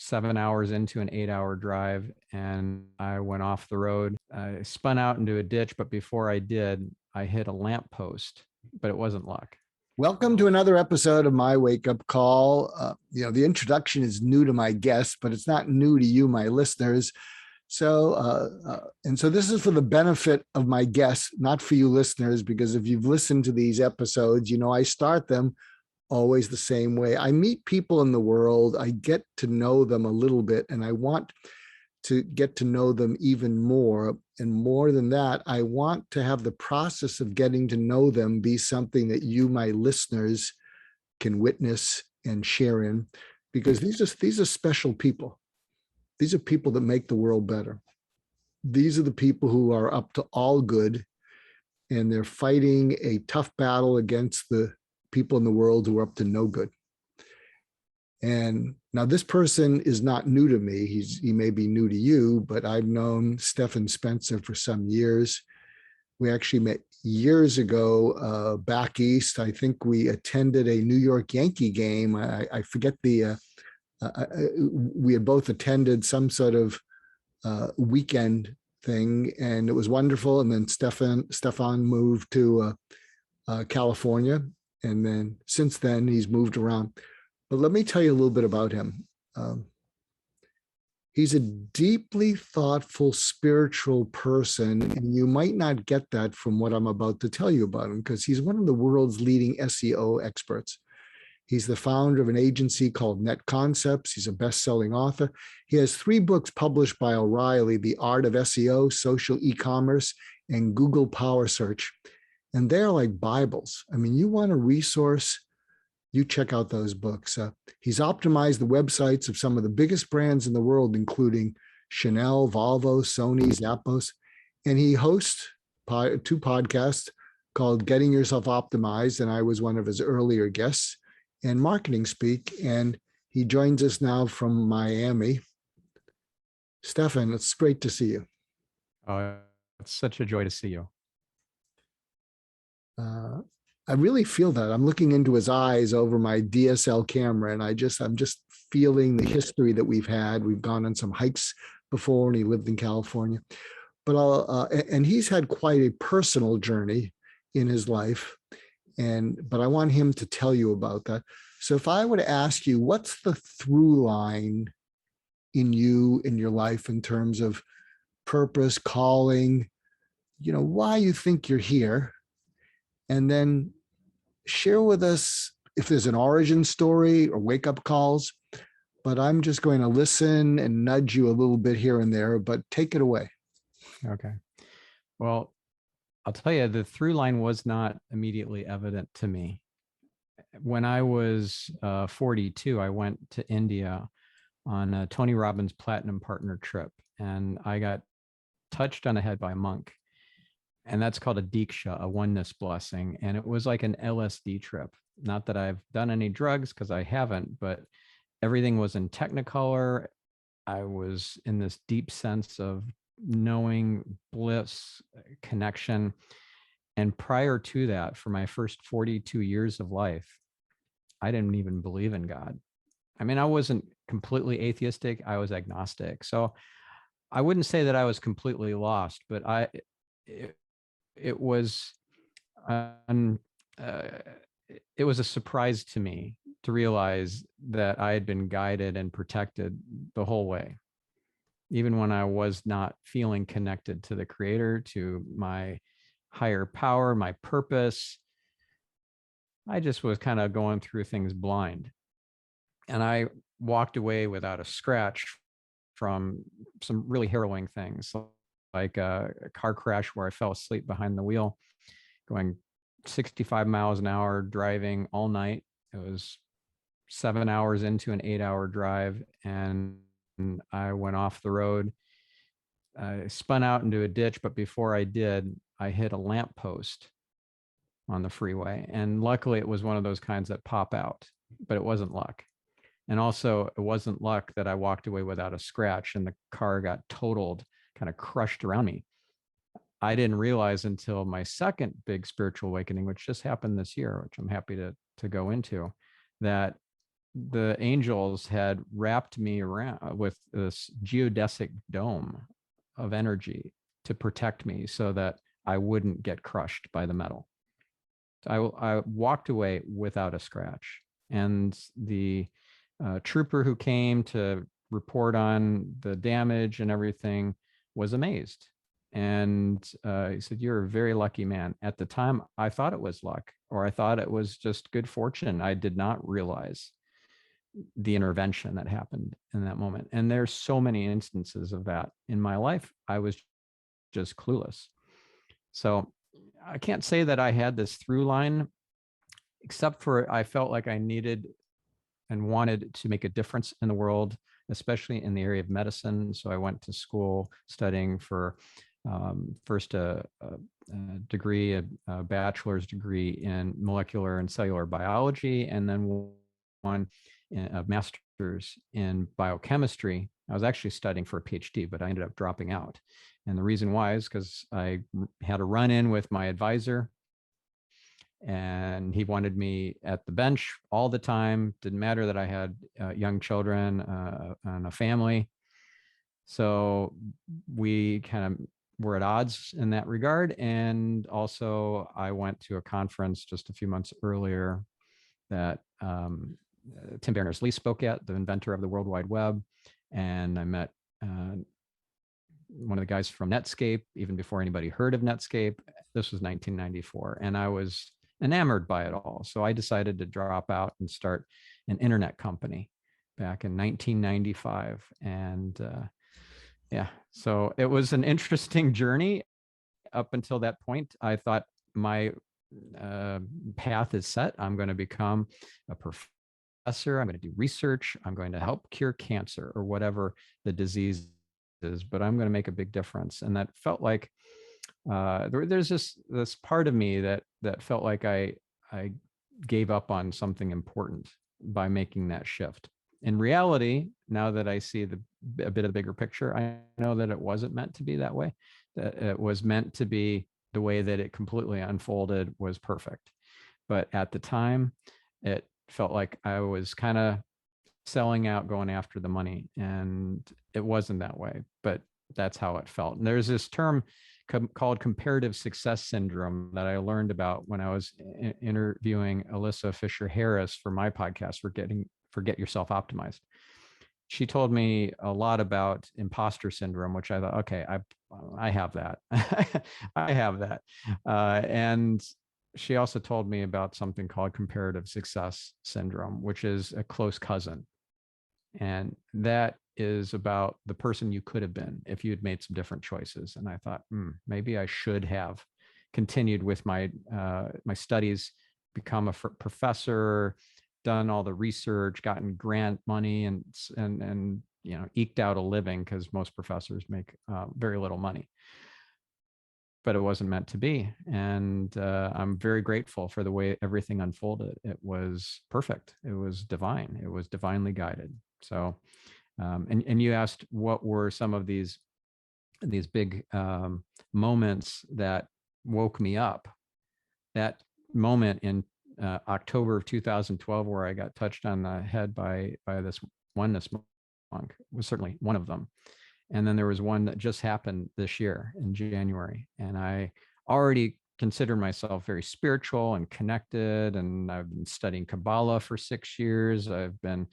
7 hours into an 8-hour drive, and I went off the road. I spun out into a ditch, but before I did, I hit a lamppost, but it wasn't luck. Welcome to another episode of My Wakeup Call. The introduction is new to my guests, but it's not new to you, my listeners. So this is for the benefit of my guests, not for you listeners, because if you've listened to these episodes, you know I start them always the same way. I meet people in the world, I get to know them a little bit, and I want to get to know them even more. And more than that, I want to have the process of getting to know them be something that you, my listeners, can witness and share in, because these are special people. These are people that make the world better. These are the people who are up to all good, and they're fighting a tough battle against the people in the world who are up to no good. And now this person is not new to me. He may be new to you, but I've known Stephan Spencer for some years. We actually met years ago back east. I think we attended a New York Yankee game. I forget we had both attended some sort of weekend thing, and it was wonderful. And then Stephan moved to California, and then since then he's moved around. But let me tell you a little bit about him. He's a deeply thoughtful, spiritual person, and you might not get that from what I'm about to tell you about him, because he's one of the world's leading SEO experts. He's the founder of an agency called Net Concepts. He's a best-selling author. He has 3 books published by O'Reilly: The Art of SEO, Social E-commerce, and Google Power Search. And they're like Bibles. I mean, you want a resource, you check out those books. He's optimized the websites of some of the biggest brands in the world, including Chanel, Volvo, Sony, Zappos. And he hosts 2 podcasts called Getting Yourself Optimized, and I was one of his earlier guests, and Marketing Speak. And he joins us now from Miami. Stephan, it's great to see you. It's such a joy to see you. I really feel that. I'm looking into his eyes over my DSL camera, and I'm just feeling the history that we've had. We've gone on some hikes before, and he lived in California. But and he's had quite a personal journey in his life, but I want him to tell you about that. So if I were to ask you, what's the through line in your life in terms of purpose, calling, why you think you're here? And then share with us if there's an origin story or wake-up calls, but I'm just going to listen and nudge you a little bit here and there, but take it away. Okay. Well, I'll tell you, the through line was not immediately evident to me. When I was 42, I went to India on a Tony Robbins Platinum Partner trip, and I got touched on the head by a monk. And that's called a Diksha, a oneness blessing. And it was like an LSD trip. Not that I've done any drugs, because I haven't, but everything was in Technicolor. I was in this deep sense of knowing, bliss, connection. And prior to that, for my first 42 years of life, I didn't even believe in God. I mean, I wasn't completely atheistic. I was agnostic. So I wouldn't say that I was completely lost, but it was a surprise to me to realize that I had been guided and protected the whole way, even when I was not feeling connected to the Creator, to my higher power, my purpose. I just was kind of going through things blind, and I walked away without a scratch from some really harrowing things, like a car crash where I fell asleep behind the wheel, going 65 miles an hour, driving all night. It was 7 hours into an 8-hour drive, and I went off the road. I spun out into a ditch, but before I did, I hit a lamppost on the freeway. And luckily, it was one of those kinds that pop out, but it wasn't luck. And also, it wasn't luck that I walked away without a scratch and the car got totaled, kind of crushed around me. I didn't realize until my second big spiritual awakening, which just happened this year, which I'm happy to go into, that the angels had wrapped me around with this geodesic dome of energy to protect me so that I wouldn't get crushed by the metal. I walked away without a scratch. And the trooper who came to report on the damage and everything was amazed. And he said, "You're a very lucky man." At the time, I thought it was luck, or I thought it was just good fortune. I did not realize the intervention that happened in that moment. And there's so many instances of that in my life. I was just clueless. So I can't say that I had this through line, except for I felt like I needed and wanted to make a difference in the world, especially in the area of medicine. So I went to school studying for first a degree, a bachelor's degree in molecular and cellular biology, and then one a master's in biochemistry. I was actually studying for a PhD, but I ended up dropping out. And the reason why is because I had a run-in with my advisor, and he wanted me at the bench all the time. Didn't matter that I had young children and a family. So we kind of were at odds in that regard. And also I went to a conference just a few months earlier that Tim Berners-Lee spoke at, the inventor of the World Wide Web. And I met one of the guys from Netscape, even before anybody heard of Netscape. This was 1994. And I was enamored by it all. So I decided to drop out and start an internet company back in 1995. And yeah, so it was an interesting journey. Up until that point, I thought my path is set. I'm going to become a professor. I'm going to do research. I'm going to help cure cancer or whatever the disease is, but I'm going to make a big difference. And that felt like there's this part of me that felt like I gave up on something important by making that shift. In reality, now that I see a bit of the bigger picture, I know that it wasn't meant to be that way. That it was meant to be the way that it completely unfolded was perfect. But at the time, it felt like I was kind of selling out, going after the money, and it wasn't that way. But that's how it felt. And there's this term called comparative success syndrome that I learned about when I was interviewing Alyssa Fisher Harris for my podcast, Forget Yourself Optimized. She told me a lot about imposter syndrome, which I thought, okay, I have that. I have that. And she also told me about something called comparative success syndrome, which is a close cousin. And that is about the person you could have been if you had made some different choices. And I thought, maybe I should have continued with my studies, become a professor, done all the research, gotten grant money, and eked out a living, because most professors make very little money. But it wasn't meant to be. And I'm very grateful for the way everything unfolded. It was perfect. It was divine. It was divinely guided. So, and you asked what were some of these big moments that woke me up. That moment in October of 2012, where I got touched on the head by this oneness monk, was certainly one of them. And then there was one that just happened this year in January. And I already consider myself very spiritual and connected. And I've been studying Kabbalah for 6 years. I've been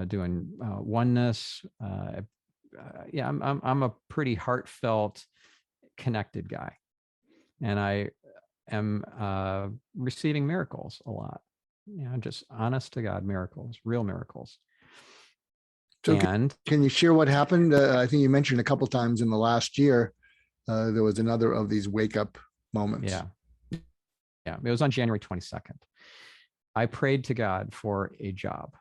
doing oneness. I'm a pretty heartfelt, connected guy. And I am receiving miracles a lot. Just honest to God miracles, real miracles. So can you share what happened? I think you mentioned a couple times in the last year, there was another of these wake up moments. Yeah. It was on January 22nd. I prayed to God for a job.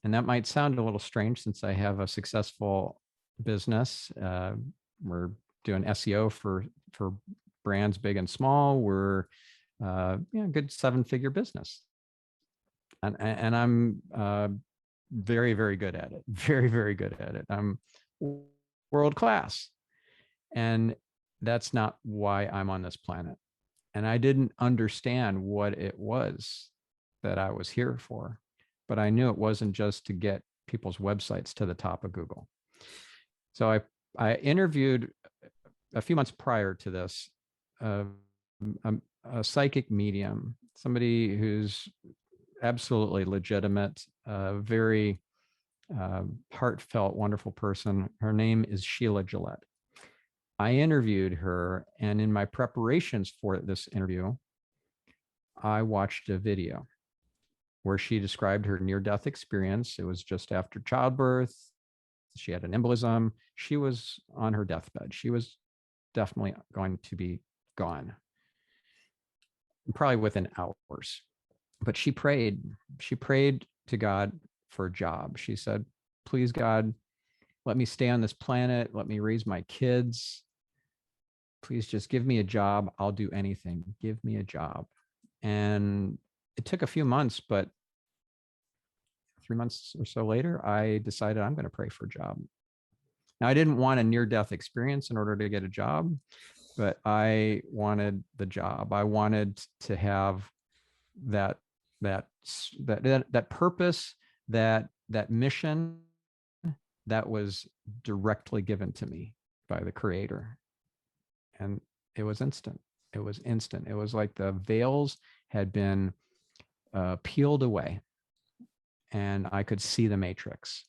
And that might sound a little strange since I have a successful business. We're doing SEO for brands big and small. We're a good 7-figure business. And I'm very, very good at it. Very, very good at it. I'm world class. And that's not why I'm on this planet. And I didn't understand what it was that I was here for. but I knew it wasn't just to get people's websites to the top of Google. So I interviewed a few months prior to this uh, a psychic medium, somebody who's absolutely legitimate, very heartfelt, wonderful person. Her name is Sheila Gillette. I interviewed her, and in my preparations for this interview, I watched a video where she described her near-death experience. It was just after childbirth. She had an embolism. She was on her deathbed. She was definitely going to be gone, probably within hours. But she prayed. She prayed to God for a job. She said, please, God, let me stay on this planet. Let me raise my kids. Please just give me a job. I'll do anything. Give me a job. And it took a few months, but 3 months or so later, I decided I'm going to pray for a job. Now, I didn't want a near-death experience in order to get a job, but I wanted the job. I wanted to have that purpose, that mission that was directly given to me by the Creator. And it was instant. It was instant. It was like the veils had been peeled away, and I could see the matrix.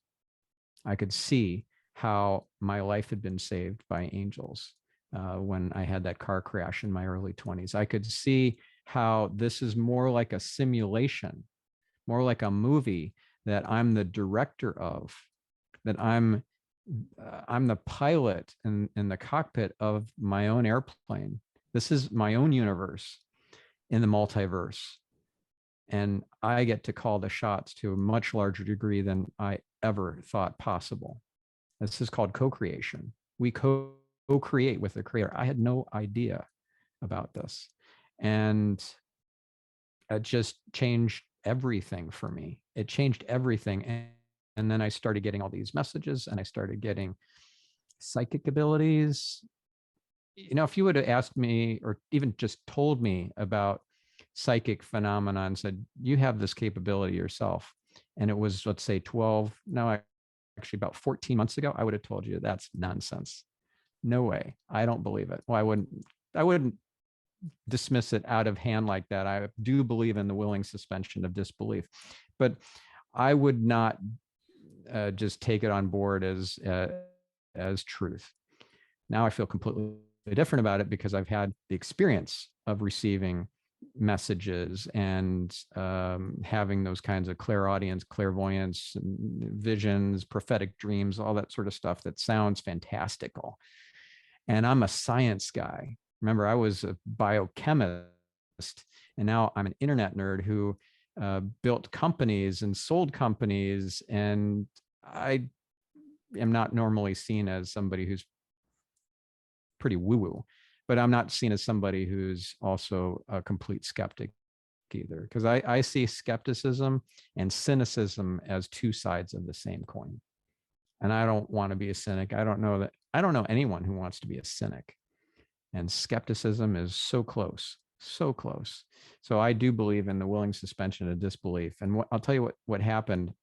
I could see how my life had been saved by angels when I had that car crash in my early 20s. I could see how this is more like a simulation, more like a movie that I'm the director of, that I'm the pilot in the cockpit of my own airplane. This is my own universe in the multiverse. And I get to call the shots to a much larger degree than I ever thought possible. This is called co-creation. We co-create with the Creator. I had no idea about this. And it just changed everything for me. It changed everything. And then I started getting all these messages, and I started getting psychic abilities. You know, if you would have asked me or even just told me about psychic phenomena and said, you have this capability yourself, and it was, let's say 12, no, actually about 14 months ago, I would have told you that's nonsense. No way. I don't believe it. Well, I wouldn't dismiss it out of hand like that. I do believe in the willing suspension of disbelief, but I would not just take it on board as truth. Now I feel completely different about it because I've had the experience of receiving messages and having those kinds of clairaudience, clairvoyance, visions, prophetic dreams, all that sort of stuff that sounds fantastical. And I'm a science guy. Remember, I was a biochemist, and now I'm an internet nerd who built companies and sold companies. And I am not normally seen as somebody who's pretty woo-woo, but I'm not seen as somebody who's also a complete skeptic either, because I see skepticism and cynicism as two sides of the same coin. And I don't want to be a cynic. I don't know anyone who wants to be a cynic. And skepticism is so close, so close. So I do believe in the willing suspension of disbelief. And I'll tell you what happened.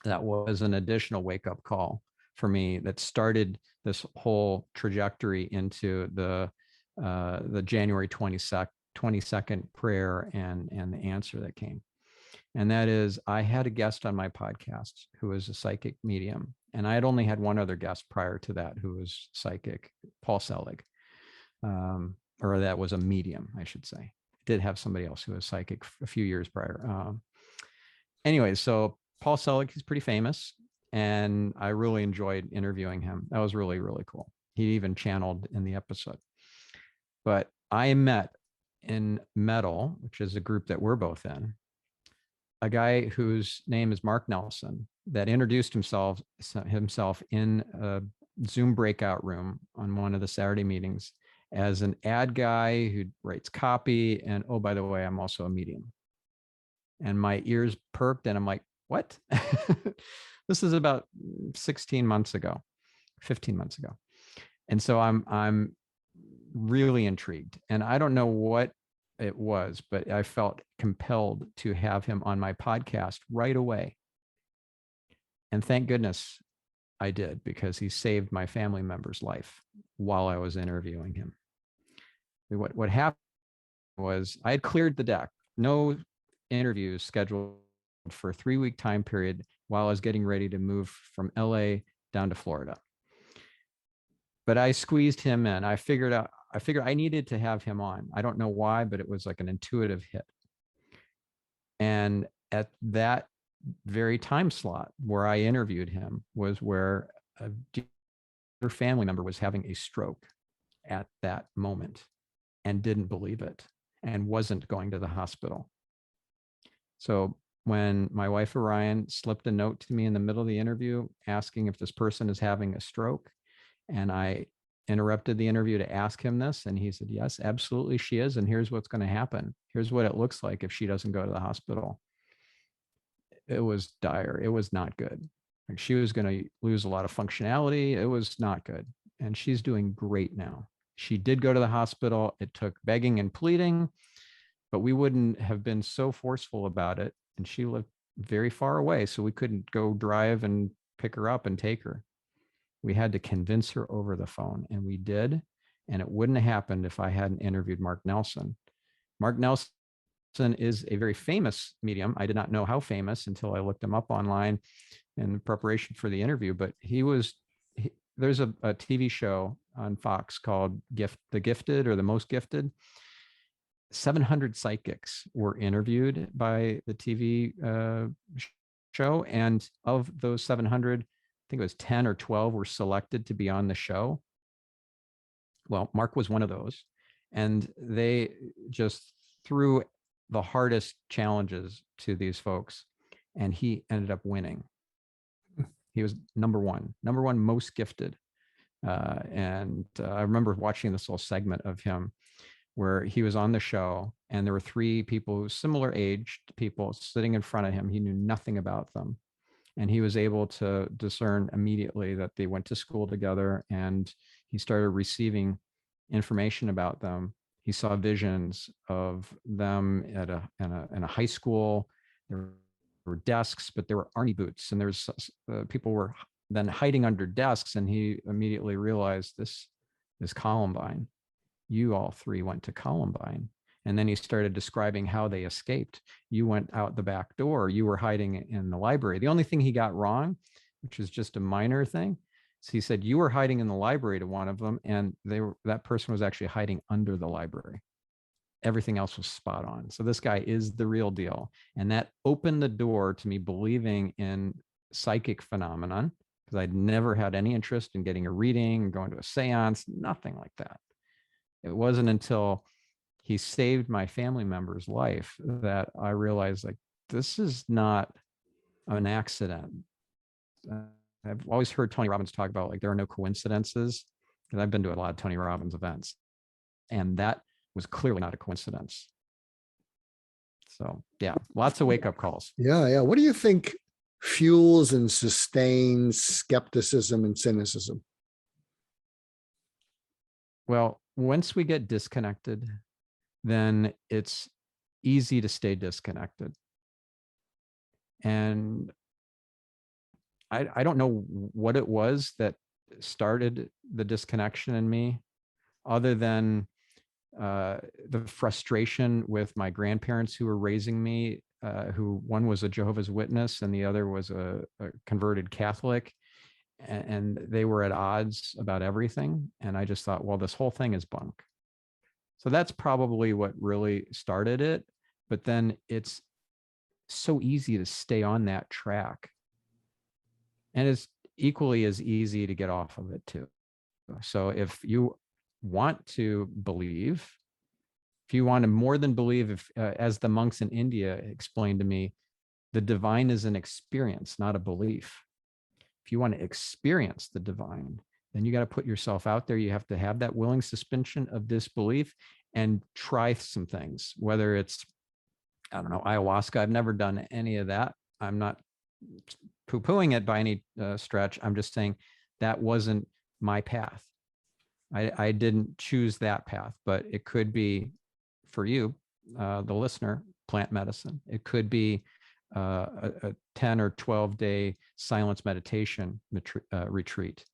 That was an additional wake-up call for me that started this whole trajectory into the January 22nd prayer and the answer that came. And that is, I had a guest on my podcast who was a psychic medium. And I had only had one other guest prior to that who was psychic, Paul Selig. Or that was a medium, I should say. I did have somebody else who was psychic a few years prior. Anyway, so Paul Selig, he's pretty famous, and I really enjoyed interviewing him. That was really, really cool. He even channeled in the episode. But I met in Metal, which is a group that we're both in, a guy whose name is Mark Nelson, that introduced himself in a Zoom breakout room on one of the Saturday meetings as an ad guy who writes copy. And oh, by the way, I'm also a medium. And my ears perked, and I'm like, what? This is about 15 months ago. And so I'm really intrigued. And I don't know what it was, but I felt compelled to have him on my podcast right away. And thank goodness I did, because he saved my family member's life while I was interviewing him. What happened was I had cleared the deck. No interviews scheduled for a 3-week time period while I was getting ready to move from LA down to Florida. But I squeezed him in. I figured I needed to have him on. I don't know why, but it was like an intuitive hit. And at that very time slot where I interviewed him was where a dear family member was having a stroke at that moment and didn't believe it and wasn't going to the hospital. So when my wife Orion slipped a note to me in the middle of the interview asking if this person is having a stroke, and I interrupted the interview to ask him this, and he said, yes, absolutely she is, and here's what's going to happen. Here's what it looks like if she doesn't go to the hospital. It was dire. It was not good. Like, she was going to lose a lot of functionality. It was not good. And she's doing great now. She did go to the hospital. It took begging and pleading, but we wouldn't have been so forceful about it. And she lived very far away, so we couldn't go drive and pick her up and take her. We had to convince her over the phone, and we did. And it wouldn't have happened if I hadn't interviewed Mark Nelson. Mark Nelson is a very famous medium. I did not know how famous until I looked him up online in preparation for the interview, but there's a TV show on Fox called The Gifted or The Most Gifted. 700 psychics were interviewed by the TV show. And of those 700, I think it was 10 or 12 were selected to be on the show. Well, Mark was one of those. And they just threw the hardest challenges to these folks. And he ended up winning. He was number one most gifted. And I remember watching this little segment of him where he was on the show, and there were 3 people, similar aged people, sitting in front of him. He knew nothing about them. And he was able to discern immediately that they went to school together, and he started receiving information about them. He saw visions of them in a high school. There were desks, but there were army boots, and there's people were then hiding under desks. And he immediately realized, this is Columbine. You all 3 went to Columbine. And then he started describing how they escaped. You went out the back door. You were hiding in the library. The only thing he got wrong, which is just a minor thing, is he said you were hiding in the library to one of them, and that person was actually hiding under the library. Everything else was spot on. So this guy is the real deal. And that opened the door to me believing in psychic phenomenon, because I'd never had any interest in getting a reading, going to a seance, nothing like that. It wasn't until he saved my family member's life that I realized, like, this is not an accident. I've always heard Tony Robbins talk about, like, there are no coincidences, because I've been to a lot of Tony Robbins events, and that was clearly not a coincidence. So yeah, lots of wake-up calls. Yeah. What do you think fuels and sustains skepticism and cynicism? Well, once we get disconnected, then it's easy to stay disconnected. And I don't know what it was that started the disconnection in me, other than the frustration with my grandparents who were raising me, who one was a Jehovah's Witness and the other was a converted Catholic. And they were at odds about everything. And I just thought, well, this whole thing is bunk. So that's probably what really started it. But then it's so easy to stay on that track. And it's equally as easy to get off of it too. So if you want to believe, if you want to more than believe, if as the monks in India explained to me, the divine is an experience, not a belief. If you want to experience the divine, then you got to put yourself out there. You have to have that willing suspension of disbelief and try some things, whether it's, I don't know, ayahuasca. I've never done any of that. I'm not poo-pooing it by any stretch. I'm just saying that wasn't my path. I didn't choose that path, but it could be for you. the listener, plant medicine. It could be a 10 or 12-day silence meditation retreat.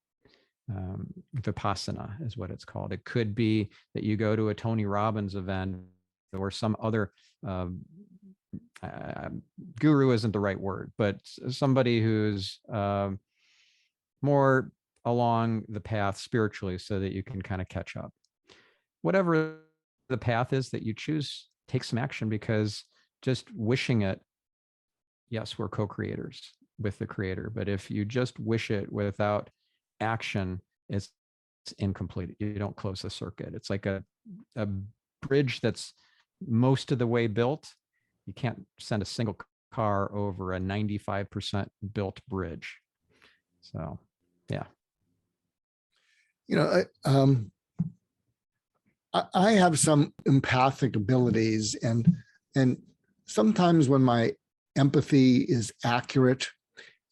Vipassana is what it's called. It could be that you go to a Tony Robbins event or some other guru isn't the right word, but somebody who's more along the path spiritually so that you can kind of catch up. Whatever the path is that you choose, take some action, because just wishing it, yes, we're co-creators with the creator, but if you just wish it without action, it's incomplete. You don't close the circuit. It's like a bridge that's most of the way built. You can't send a single car over a 95% built bridge. So, yeah. I have some empathic abilities, and sometimes when my empathy is accurate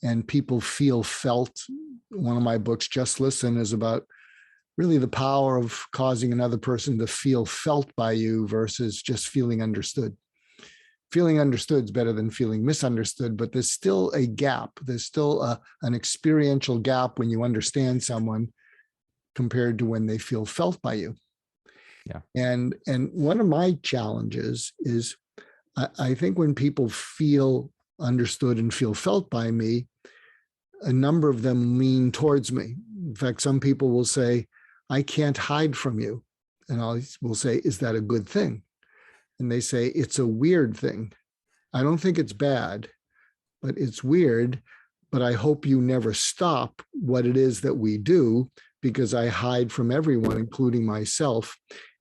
and people feel felt, one of my books, Just Listen, is about really the power of causing another person to feel felt by you versus just feeling understood. Feeling understood is better than feeling misunderstood, but there's still a gap. There's still an experiential gap when you understand someone compared to when they feel felt by you. Yeah. And one of my challenges is I think when people feel understood and feel felt by me, a number of them lean towards me. In fact, some people will say, I can't hide from you. And I will say, is that a good thing? And they say, it's a weird thing. I don't think it's bad, but it's weird. But I hope you never stop what it is that we do, because I hide from everyone, including myself.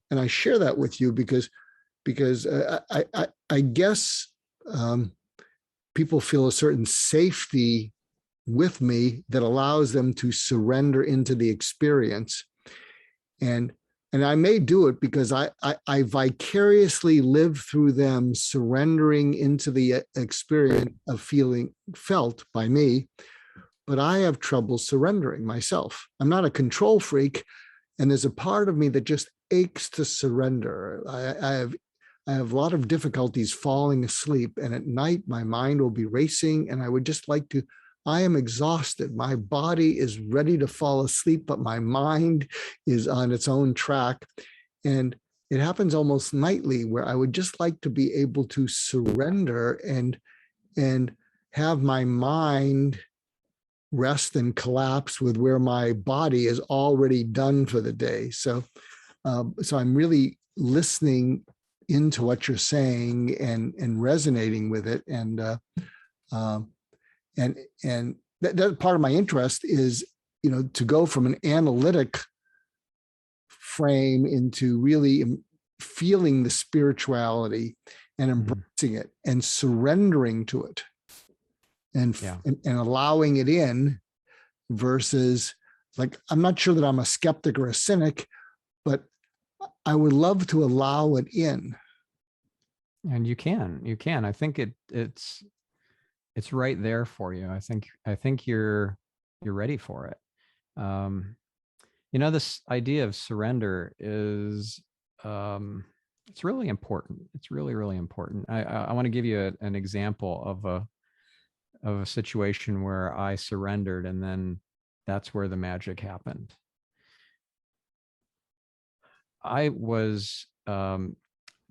And I share that with you because I guess people feel a certain safety with me that allows them to surrender into the experience. And I may do it because I vicariously live through them surrendering into the experience of feeling felt by me, but I have trouble surrendering myself. I'm not a control freak, and there's a part of me that just aches to surrender. I have a lot of difficulties falling asleep, and at night my mind will be racing, and I would just like to. I am exhausted. My body is ready to fall asleep, but my mind is on its own track. And it happens almost nightly where I would just like to be able to surrender and have my mind rest and collapse with where my body is already done for the day. So I'm really listening into what you're saying and resonating with it. And that part of my interest is, to go from an analytic frame into really feeling the spirituality and embracing it and surrendering to it and allowing it in, versus, like, I'm not sure that I'm a skeptic or a cynic, but I would love to allow it in. And you can. I think it's right there for you. I think you're ready for it. This idea of surrender is it's really important. It's really, really important. I want to give you an example of a situation where I surrendered, and then that's where the magic happened. I was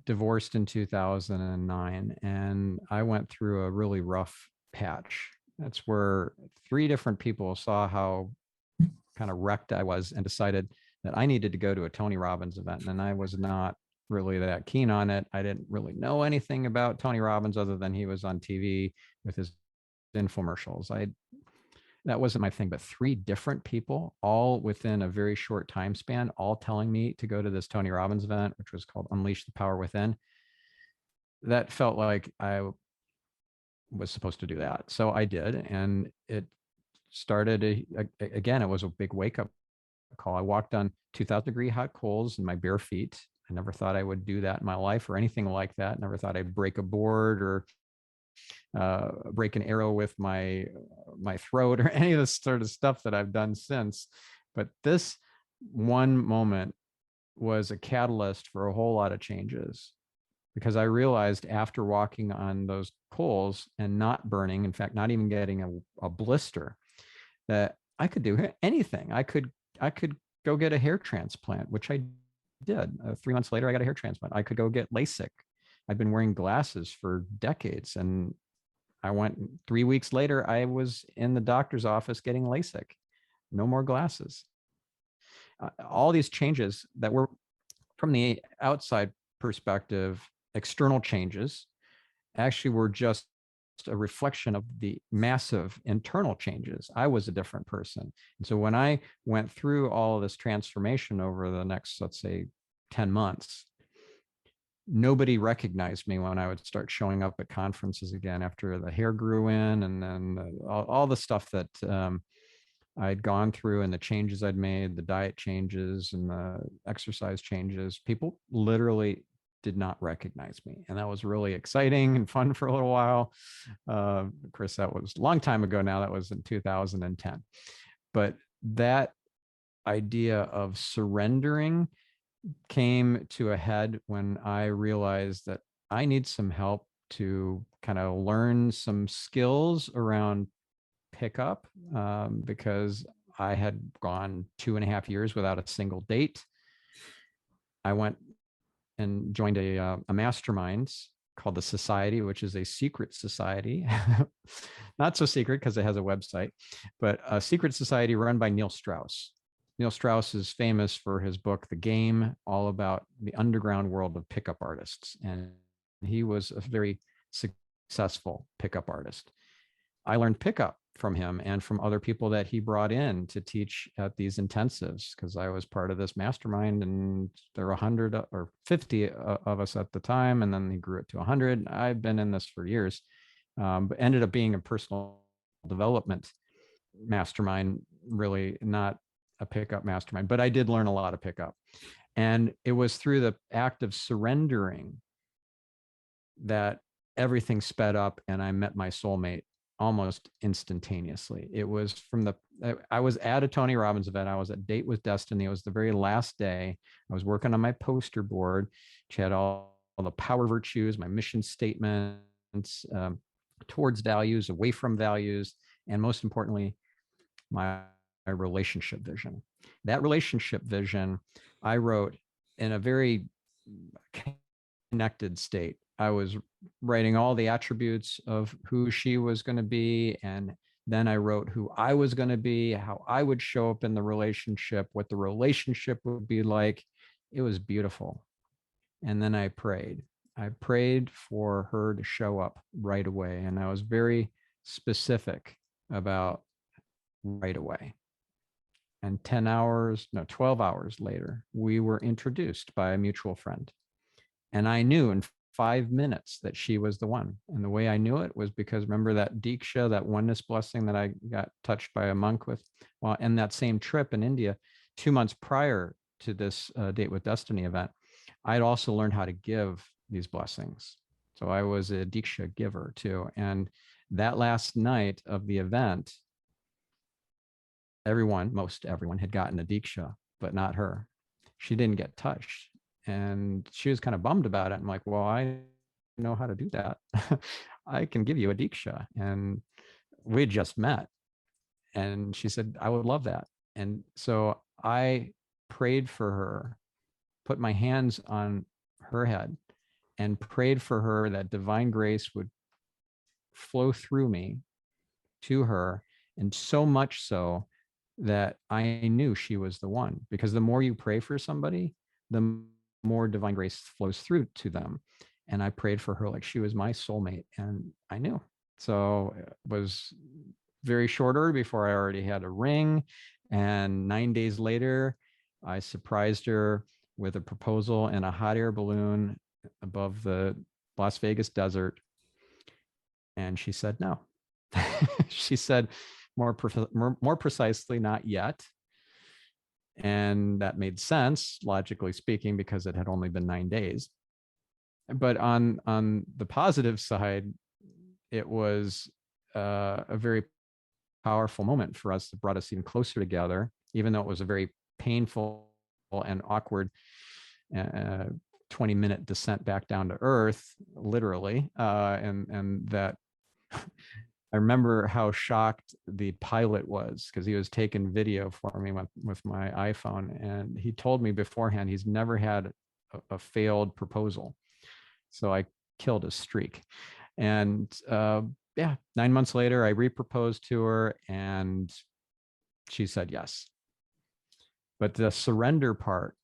divorced in 2009, and I went through a really rough patch. That's where 3 different people saw how kind of wrecked I was and decided that I needed to go to a Tony Robbins event. And I was not really that keen on it. I didn't really know anything about Tony Robbins other than he was on TV with his infomercials. That wasn't my thing, but 3 different people, all within a very short time span, all telling me to go to this Tony Robbins event, which was called Unleash the Power Within. That felt like I was supposed to do that. So I did. And it started, again, it was a big wake-up call. I walked on 2,000-degree hot coals in my bare feet. I never thought I would do that in my life or anything like that. Never thought I'd break a board or break an arrow with my throat or any of the sort of stuff that I've done since. But this one moment was a catalyst for a whole lot of changes, because I realized after walking on those coals and not burning, in fact, not even getting a blister, that I could do anything. I could go get a hair transplant, which I did. 3 months later, I got a hair transplant. I could go get LASIK. I've been wearing glasses for decades, and I went 3 weeks later, I was in the doctor's office getting LASIK. No more glasses. All these changes that were from the outside perspective, external changes, actually were just a reflection of the massive internal changes. I was a different person. And so when I went through all of this transformation over the next, let's say, 10 months, nobody recognized me when I would start showing up at conferences again after the hair grew in, and then all the stuff that I'd gone through and the changes I'd made, the diet changes and the exercise changes. People literally did not recognize me. And that was really exciting and fun for a little while. Of course, that was a long time ago now. That was in 2010. But that idea of surrendering came to a head when I realized that I need some help to kind of learn some skills around pickup, because I had gone 2.5 years without a single date. I went and joined a mastermind called the Society, which is a secret society. Not so secret because it has a website, but a secret society run by Neil Strauss. Neil Strauss is famous for his book, The Game, all about the underground world of pickup artists. And he was a very successful pickup artist. I learned pickup from him and from other people that he brought in to teach at these intensives, because I was part of this mastermind, and there were 100 or 50 of us at the time, and then he grew it to 100. I've been in this for years, but ended up being a personal development mastermind, really not a pickup mastermind, but I did learn a lot of pickup. And it was through the act of surrendering that everything sped up and I met my soulmate almost instantaneously. It was I was at a Tony Robbins event. I was at Date with Destiny. It was the very last day. I was working on my poster board, which had all the power virtues, my mission statements, towards values, away from values, and most importantly, my relationship vision. That relationship vision I wrote in a very connected state. I was writing all the attributes of who she was going to be. And then I wrote who I was going to be, how I would show up in the relationship, what the relationship would be like. It was beautiful. And then I prayed. I prayed for her to show up right away. And I was very specific about right away. And 12 hours later, we were introduced by a mutual friend. And I knew in 5 minutes that she was the one. And the way I knew it was because, remember that Diksha, that oneness blessing that I got touched by a monk with? Well, in that same trip in India, 2 months prior to this Date with Destiny event, I'd also learned how to give these blessings. So I was a Diksha giver too. And that last night of the event, most everyone had gotten a Diksha, but not her. She didn't get touched. And she was kind of bummed about it. I'm like, well, I know how to do that. I can give you a Diksha. And we just met. And she said, I would love that. And so I prayed for her, put my hands on her head, and prayed for her that divine grace would flow through me to her. And so much so that I knew she was the one, because the more you pray for somebody, the more divine grace flows through to them. And I prayed for her like she was my soulmate, and I knew. So it was very short order before I already had a ring. And 9 days later, I surprised her with a proposal in a hot air balloon above the Las Vegas desert. And she said no. She said more precisely, not yet. And that made sense, logically speaking, because it had only been 9 days. But on the positive side, it was a very powerful moment for us that brought us even closer together, even though it was a very painful and awkward 20-minute descent back down to earth, literally. And that I remember how shocked the pilot was, because he was taking video for me with my iPhone. And he told me beforehand he's never had a failed proposal. So I killed his streak. And yeah, 9 months later, I reproposed to her and she said yes. But the surrender part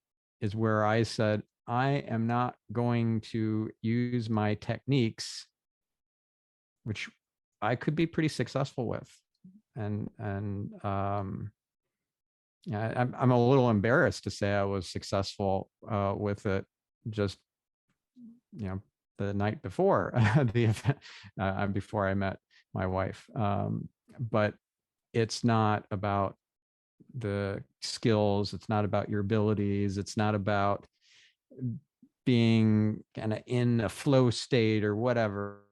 is where I said, I am not going to use my techniques, which I could be pretty successful with. And yeah, I'm a little embarrassed to say I was successful with it just, the night before the event, before I met my wife. But it's not about the skills. It's not about your abilities. It's not about being kind of in a flow state or whatever.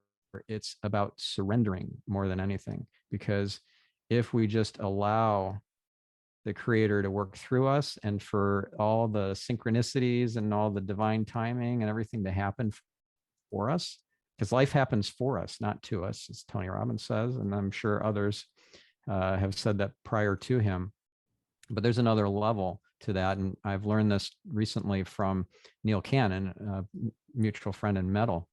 It's about surrendering more than anything, because if we just allow the creator to work through us and for all the synchronicities and all the divine timing and everything to happen for us, because life happens for us, not to us, as Tony Robbins says, and I'm sure others have said that prior to him. But there's another level to that, and I've learned this recently from Neil Cannon, a mutual friend in metal,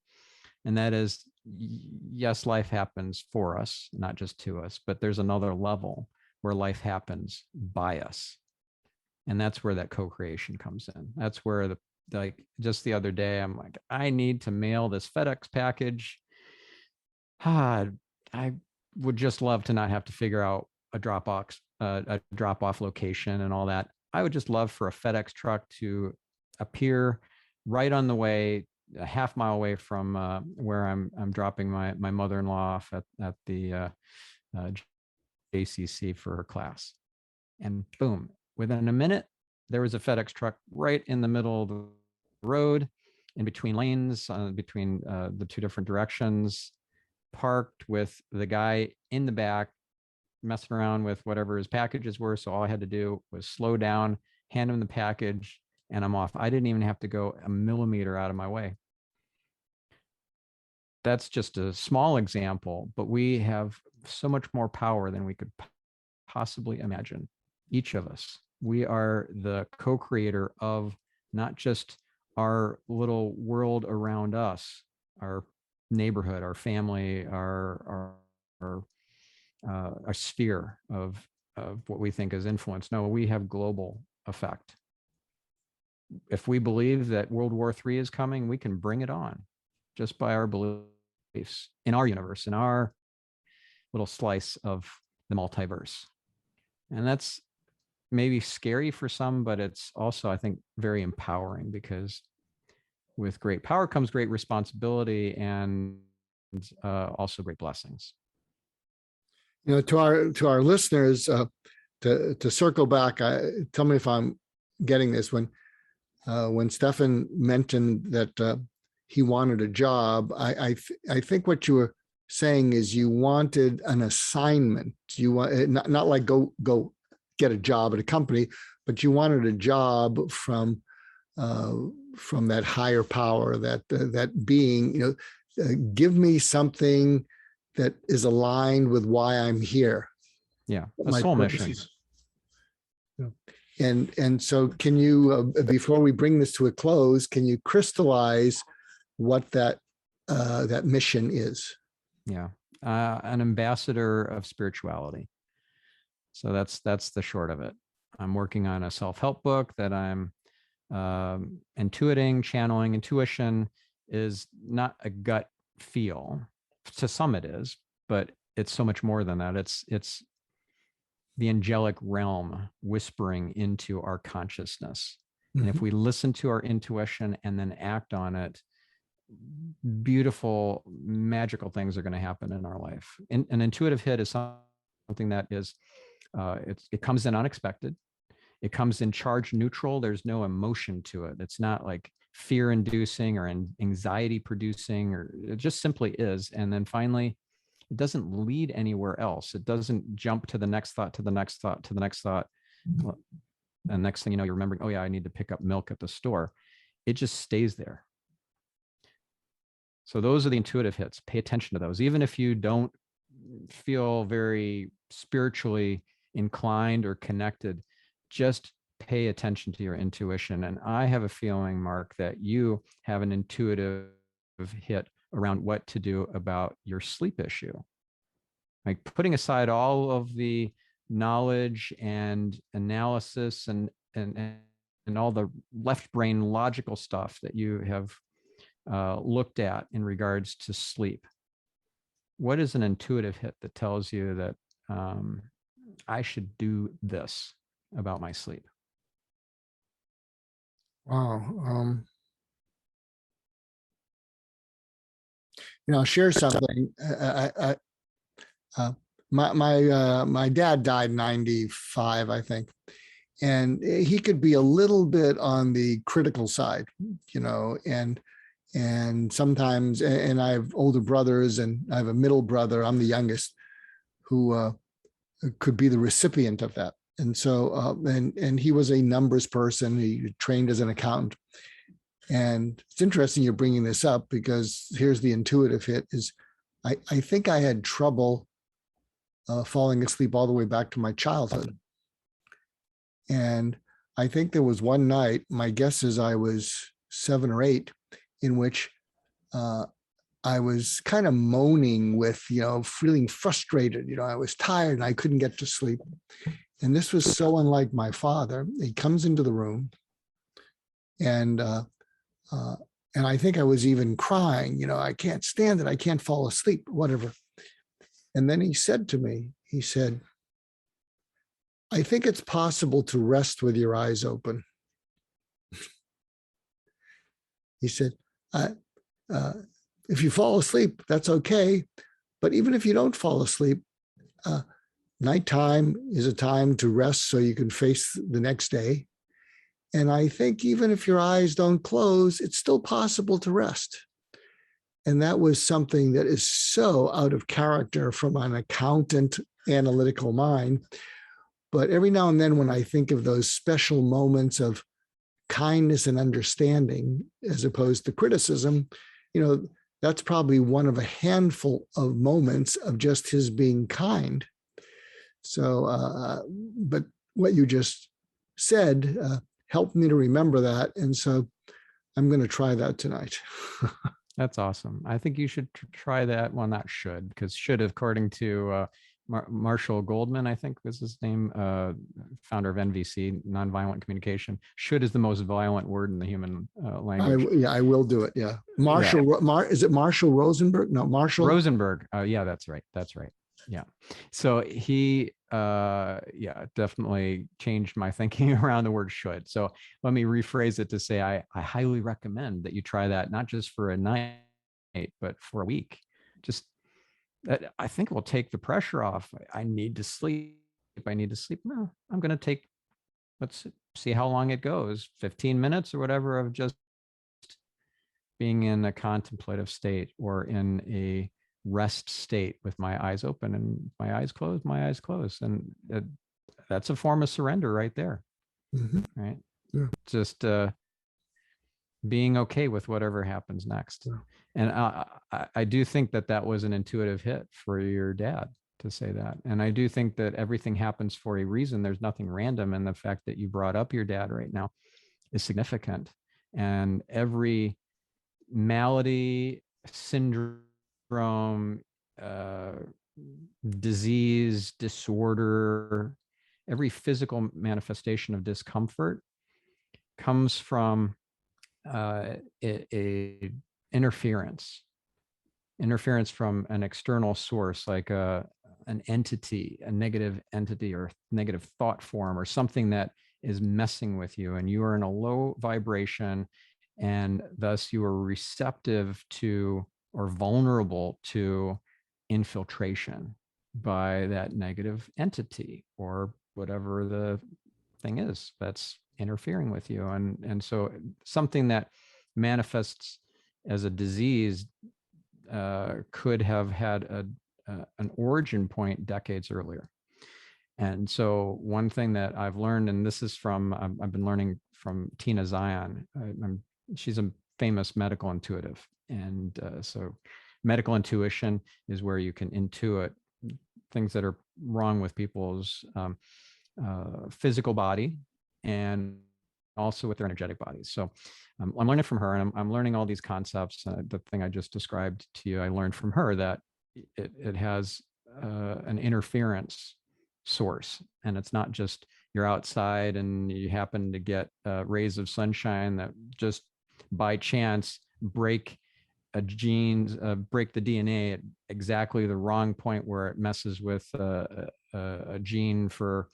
and that is, yes, life happens for us, not just to us, but there's another level where life happens by us. And that's where that co-creation comes in. That's where like just the other day, I'm like, I need to mail this FedEx package. I would just love to not have to figure out a drop-off location and all that. I would just love for a FedEx truck to appear right on the way, a half mile away from where I'm dropping my mother-in-law off at the JCC for her class. And boom, within a minute, there was a FedEx truck right in the middle of the road, in between lanes, between the two different directions, parked with the guy in the back messing around with whatever his packages were. So all I had to do was slow down, hand him the package, and I'm off. I didn't even have to go a millimeter out of my way. That's just a small example, but we have so much more power than we could possibly imagine. Each of us, we are the co-creator of not just our little world around us, our neighborhood, our family, our sphere of what we think is influence. No, we have global effect. If we believe that World War III is coming, we can bring it on just by our beliefs in our universe, in our little slice of the multiverse. And that's maybe scary for some, but it's also, I think, very empowering, because with great power comes great responsibility and also great blessings. To our listeners, to circle back, tell me if I'm getting this. When Stephan mentioned that he wanted a job, I think what you were saying is you wanted an assignment. You want not like go get a job at a company, but you wanted a job from that higher power, that being. Give me something that is aligned with why I'm here. Yeah, a soul mission. And so can you, before we bring this to a close, can you crystallize what that mission is? Yeah, an ambassador of spirituality. So that's the short of it. I'm working on a self-help book that I'm intuiting, channeling. Intuition is not a gut feel. To some it is, but it's so much more than that. It's the angelic realm whispering into our consciousness. Mm-hmm. And if we listen to our intuition and then act on it, beautiful, magical things are going to happen in our life. An intuitive hit is something that is, it comes in unexpected. It comes in charge neutral. There's no emotion to it. It's not like fear inducing or anxiety producing, or it just simply is. And then finally, it doesn't lead anywhere else. It doesn't jump to the next thought, to the next thought, to the next thought. And next thing you know, you're remembering, oh yeah, I need to pick up milk at the store. it just stays there. So those are the intuitive hits. Pay attention to those. Even if you don't feel very spiritually inclined or connected, just pay attention to your intuition. And I have a feeling, Mark, that you have an intuitive hit around what to do about your sleep issue. Like putting aside all of the knowledge and analysis and all the left brain logical stuff that you have looked at in regards to sleep. What is an intuitive hit that tells you that I should do this about my sleep? Wow. I'll share something. My dad died 95, I think, and he could be a little bit on the critical side, and sometimes, and I have older brothers, and I have a middle brother. I'm the youngest, who could be the recipient of that. And so, and he was a numbers person. He trained as an accountant. And it's interesting you're bringing this up, because here's the intuitive hit is I think I had trouble falling asleep all the way back to my childhood. And I think there was one night, my guess is I was 7 or 8, in which I was kind of moaning with, feeling frustrated. I was tired and I couldn't get to sleep. And this was so unlike my father. He comes into the room, and I think I was even crying, I can't stand it. I can't fall asleep, whatever. And then he said to me, he said, I think it's possible to rest with your eyes open. He said, if you fall asleep, that's okay. But even if you don't fall asleep, nighttime is a time to rest so you can face the next day. And I think even if your eyes don't close, it's still possible to rest. And that was something that is so out of character from an accountant analytical mind. But every now and then, when I think of those special moments of kindness and understanding, as opposed to criticism, that's probably one of a handful of moments of just his being kind. So, but what you just said helped me to remember that. And so I'm going to try that tonight. That's awesome. I think you should try that. Well, not should, because should, according to Marshall Goldman, I think was his name, founder of NVC, Nonviolent Communication. Should is the most violent word in the human language. I will do it. Yeah. Marshall, yeah. Is it Marshall Rosenberg? No, Marshall Rosenberg. Yeah, that's right. That's right. Yeah. So he, definitely changed my thinking around the word should. So let me rephrase it to say, I highly recommend that you try that, not just for a night, but for a week. Just, I think it will take the pressure off. I need to sleep. I need to sleep. No, I'm going to take, let's see how long it goes, 15 minutes or whatever, of just being in a contemplative state or in a rest state with my eyes open and my eyes closed. And that's a form of surrender right there. Mm-hmm. Right. Yeah. Just being okay with whatever happens next. Yeah. And I do think that was an intuitive hit for your dad to say that. And I do think that everything happens for a reason. There's nothing random. And the fact that you brought up your dad right now is significant. And every malady, syndrome, disease, disorder, every physical manifestation of discomfort comes from a interference from an external source, like an entity, a negative entity or negative thought form, or something that is messing with you, and you are in a low vibration, and thus you are receptive to or vulnerable to infiltration by that negative entity or whatever the thing is that's interfering with you. And so something that manifests as a disease could have had an origin point decades earlier. And so one thing that I've learned, and this is from, I've been learning from Tina Zion. I'm she's a famous medical intuitive. And so medical intuition is where you can intuit things that are wrong with people's physical body and also with their energetic bodies. So I'm learning from her, and I'm learning all these concepts. The thing I just described to you, I learned from her that it has an interference source, and it's not just you're outside and you happen to get rays of sunshine that just by chance break a genes, break the DNA at exactly the wrong point where it messes with a gene for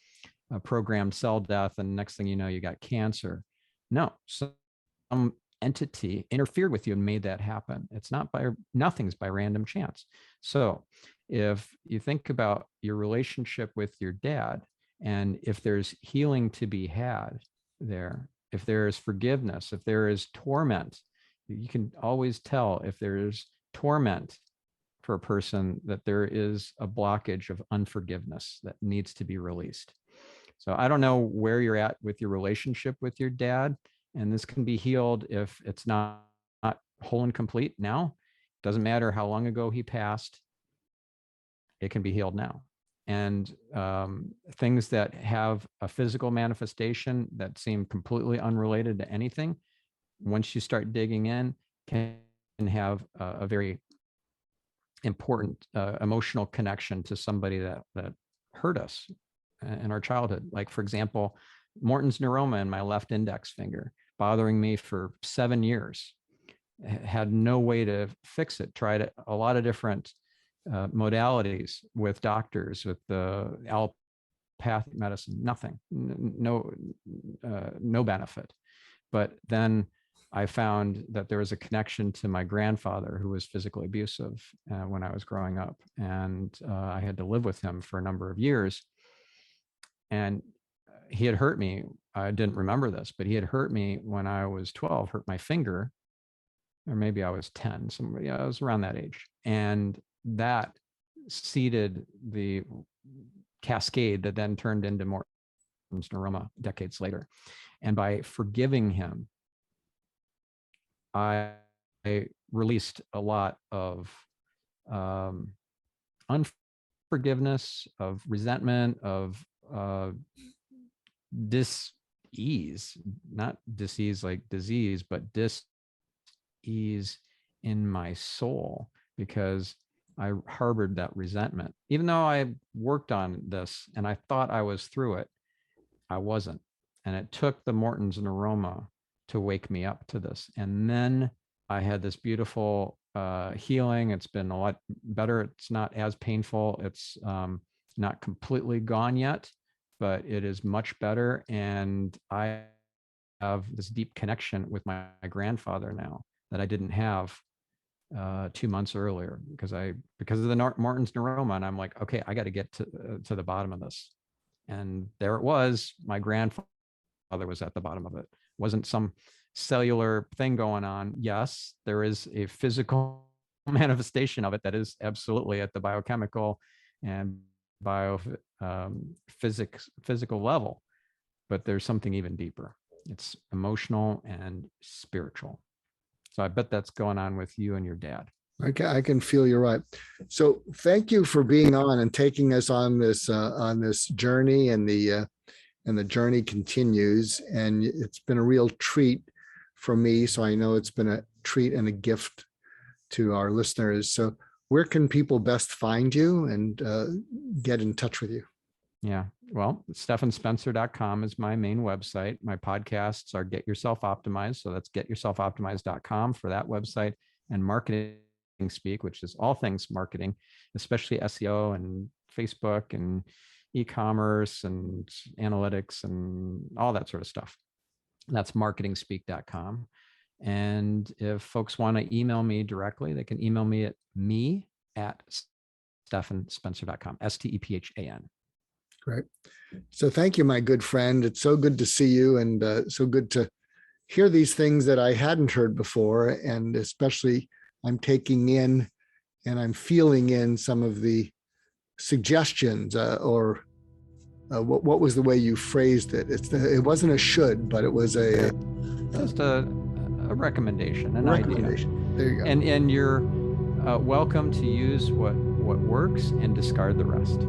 a programmed cell death, and next thing you know, you got cancer. No, some entity interfered with you and made that happen. It's not by nothing's by random chance. So if you think about your relationship with your dad, and if there's healing to be had there, if there is forgiveness, if there is torment, you can always tell if there's torment for a person that there is a blockage of unforgiveness that needs to be released. So I don't know where you're at with your relationship with your dad, and this can be healed if it's not whole and complete now. Doesn't matter how long ago he passed, it can be healed now. And things that have a physical manifestation that seem completely unrelated to anything, once you start digging in, can have a very important emotional connection to somebody that hurt us in our childhood. Like, for example, Morton's neuroma in my left index finger, bothering me for 7 years. Had no way to fix it. Tried a lot of different modalities with doctors, with the allopathic medicine, nothing, no benefit. But then I found that there was a connection to my grandfather, who was physically abusive when I was growing up. And I had to live with him for a number of years. And he had hurt me. I didn't remember this, but he had hurt me when I was 12, hurt my finger, or maybe I was 10. Somebody, I was around that age. And that seeded the cascade that then turned into Morton's neuroma decades later. And by forgiving him, I released a lot of unforgiveness, of resentment, of dis-ease, not disease like disease, but dis-ease in my soul, because I harbored that resentment. Even though I worked on this and I thought I was through it, I wasn't. And it took the Morton's neuroma to wake me up to this. And then I had this beautiful healing. It's been a lot better. It's not as painful. It's not completely gone yet, but it is much better. And I have this deep connection with my grandfather now that I didn't have 2 months earlier, because of the Morton's neuroma. And I'm like, okay, I got to get to the bottom of this. And there it was. My grandfather was at the bottom of it. Wasn't some cellular thing going on. Yes, there is a physical manifestation of it that is absolutely at the biochemical and physical level, but there's something even deeper. It's emotional and spiritual. So I bet that's going on with you and your dad. Okay, I can feel you're right. So thank you for being on and taking us on this journey, and the journey continues. And it's been a real treat for me. So I know it's been a treat and a gift to our listeners. So where can people best find you and get in touch with you? Yeah, well, stephanspencer.com is my main website. My podcasts are Get Yourself Optimized. So that's getyourselfoptimized.com for that website, and Marketing Speak, which is all things marketing, especially SEO and Facebook and e-commerce and analytics and all that sort of stuff. That's marketingspeak.com. And if folks want to email me directly, they can email me at stephanspencer.com, STEPHAN. Great. So thank you, my good friend. It's so good to see you, and so good to hear these things that I hadn't heard before. And especially I'm taking in and I'm feeling in some of the suggestions or what was the way you phrased it? It wasn't a should, but it was just a a recommendation, an idea. Recommendation. There you go. And you're welcome to use what works and discard the rest.